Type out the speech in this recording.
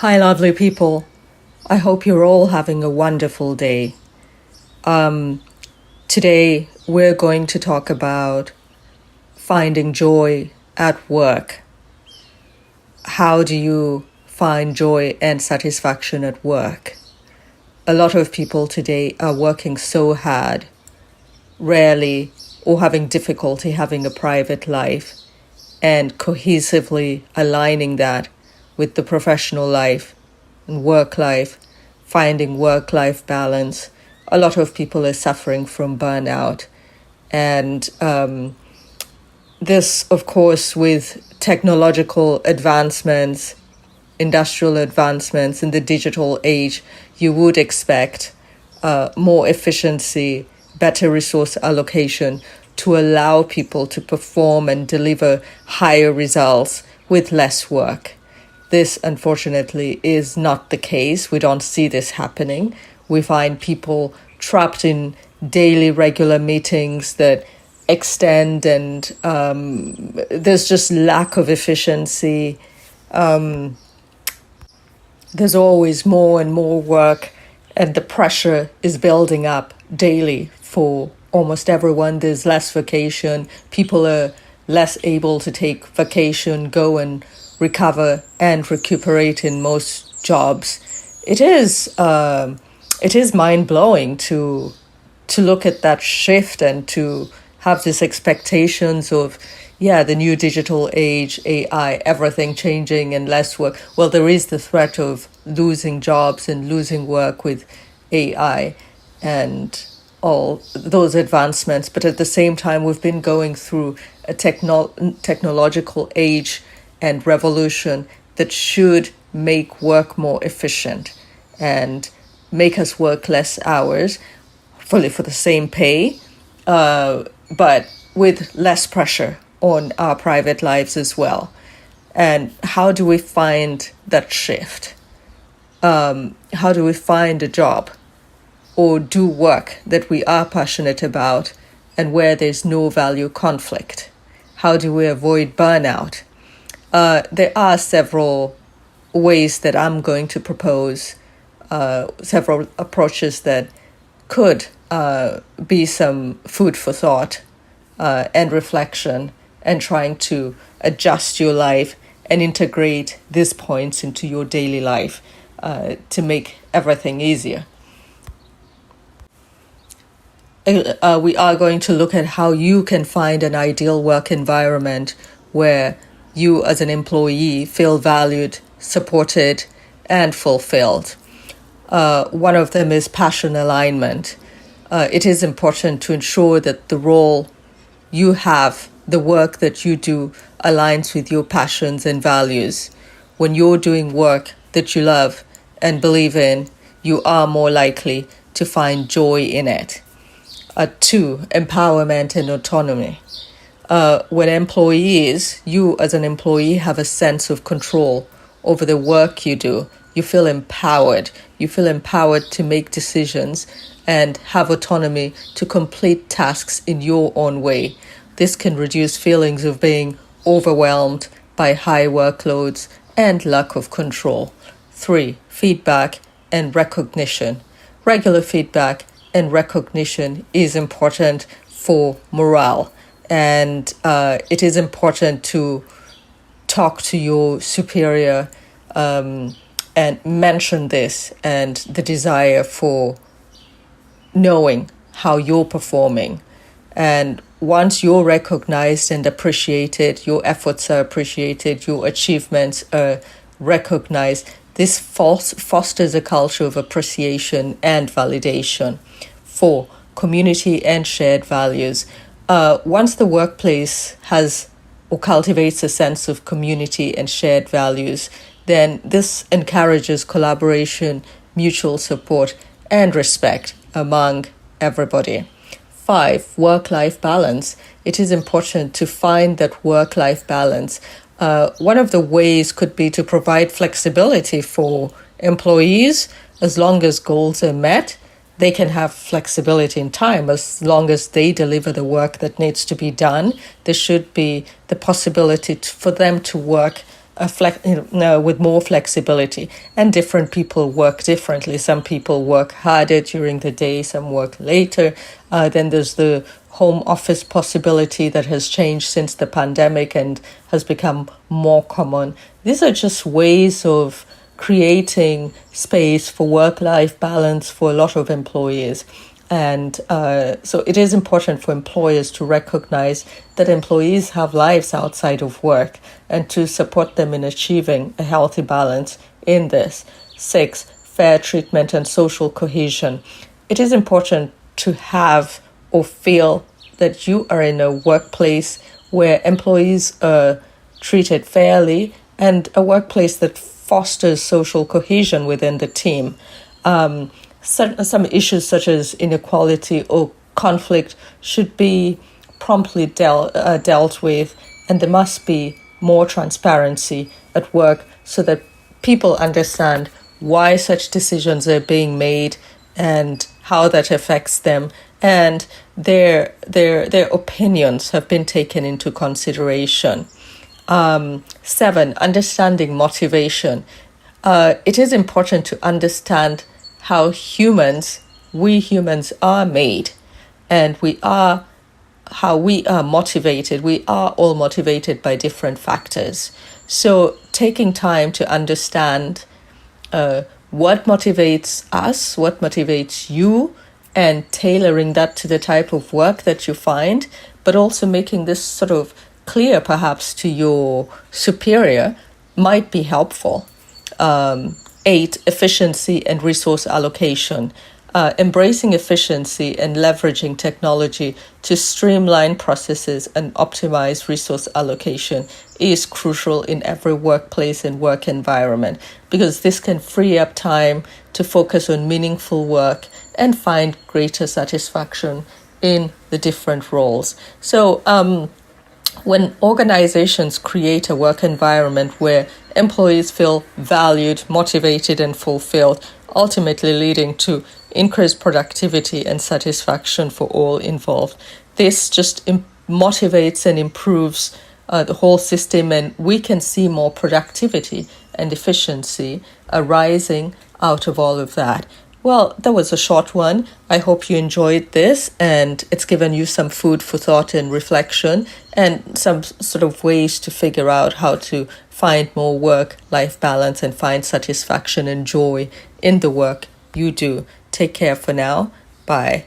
Hi, lovely people. I hope you're all having a wonderful day. Today, we're going to talk about finding joy at work. How do you find joy and satisfaction at work? A lot of people today are working so hard, rarely or having difficulty having a private life, and cohesively aligning that with the professional life and work life, finding work life balance. A lot of people are suffering from burnout. And this, of course, with technological advancements, industrial advancements in the digital age, you would expect more efficiency, better resource allocation to allow people to perform and deliver higher results with less work. This, unfortunately, is not the case. We don't see this happening. We find people trapped in daily regular meetings that extend, and there's just lack of efficiency. There's always more and more work, and the pressure is building up daily for almost everyone. There's less vacation. People are less able to take vacation, go and recover and recuperate in most jobs. It is mind-blowing to look at that shift and to have these expectations of, the new digital age, AI, everything changing and less work. Well, there is the threat of losing jobs and losing work with AI and all those advancements. But at the same time, we've been going through a technological age and revolution that should make work more efficient and make us work less hours, fully for the same pay, but with less pressure on our private lives as well. And how do we find that shift? How do we find a job or do work that we are passionate about and where there's no value conflict? How do we avoid burnout? There are several ways that I'm going to propose, several approaches that could be some food for thought and reflection, and trying to adjust your life and integrate these points into your daily life to make everything easier. We are going to look at how you can find an ideal work environment where you as an employee feel valued, supported, and fulfilled. One of them is passion alignment. It is important to ensure that the role you have, the work that you do, aligns with your passions and values. When you're doing work that you love and believe in, you are more likely to find joy in it. 2, empowerment and autonomy. When employees, you as an employee, have a sense of control over the work you do, you feel empowered. You feel empowered to make decisions and have autonomy to complete tasks in your own way. This can reduce feelings of being overwhelmed by high workloads and lack of control. 3, feedback and recognition. Regular feedback and recognition is important for morale. And it is important to talk to your superior and mention this and the desire for knowing how you're performing. And once you're recognized and appreciated, your efforts are appreciated, your achievements are recognized, this fosters a culture of appreciation and validation. 4, community and shared values. Once the workplace has or cultivates a sense of community and shared values, then this encourages collaboration, mutual support, and respect among everybody. 5, work-life balance. It is important to find that work-life balance. One of the ways could be to provide flexibility for employees. As long as goals are met, they can have flexibility in time. As long as they deliver the work that needs to be done, there should be the possibility for them to work with more flexibility. And different people work differently. Some people work harder during the day, some work later. Then there's the home office possibility that has changed since the pandemic and has become more common. These are just ways of creating space for work-life balance for a lot of employees. And so it is important for employers to recognize that employees have lives outside of work and to support them in achieving a healthy balance in this. 6, fair treatment and social cohesion. It is important to have or feel that you are in a workplace where employees are treated fairly and a workplace that fosters social cohesion within the team. Some issues such as inequality or conflict should be promptly dealt with, and there must be more transparency at work so that people understand why such decisions are being made and how that affects them, and their opinions have been taken into consideration. 7, understanding motivation. It is important to understand how we humans are made, and how we are motivated. We are all motivated by different factors. So taking time to understand what motivates us, what motivates you, and tailoring that to the type of work that you find, but also making this sort of clear perhaps to your superior might be helpful. 8, efficiency and resource allocation. Embracing efficiency and leveraging technology to streamline processes and optimize resource allocation is crucial in every workplace and work environment, because this can free up time to focus on meaningful work and find greater satisfaction in the different roles. So when organizations create a work environment where employees feel valued, motivated, and fulfilled, ultimately leading to increased productivity and satisfaction for all involved. This just motivates and improves the whole system, and we can see more productivity and efficiency arising out of all of that. Well, that was a short one. I hope you enjoyed this and it's given you some food for thought and reflection and some sort of ways to figure out how to find more work-life balance and find satisfaction and joy in the work you do. Take care for now. Bye.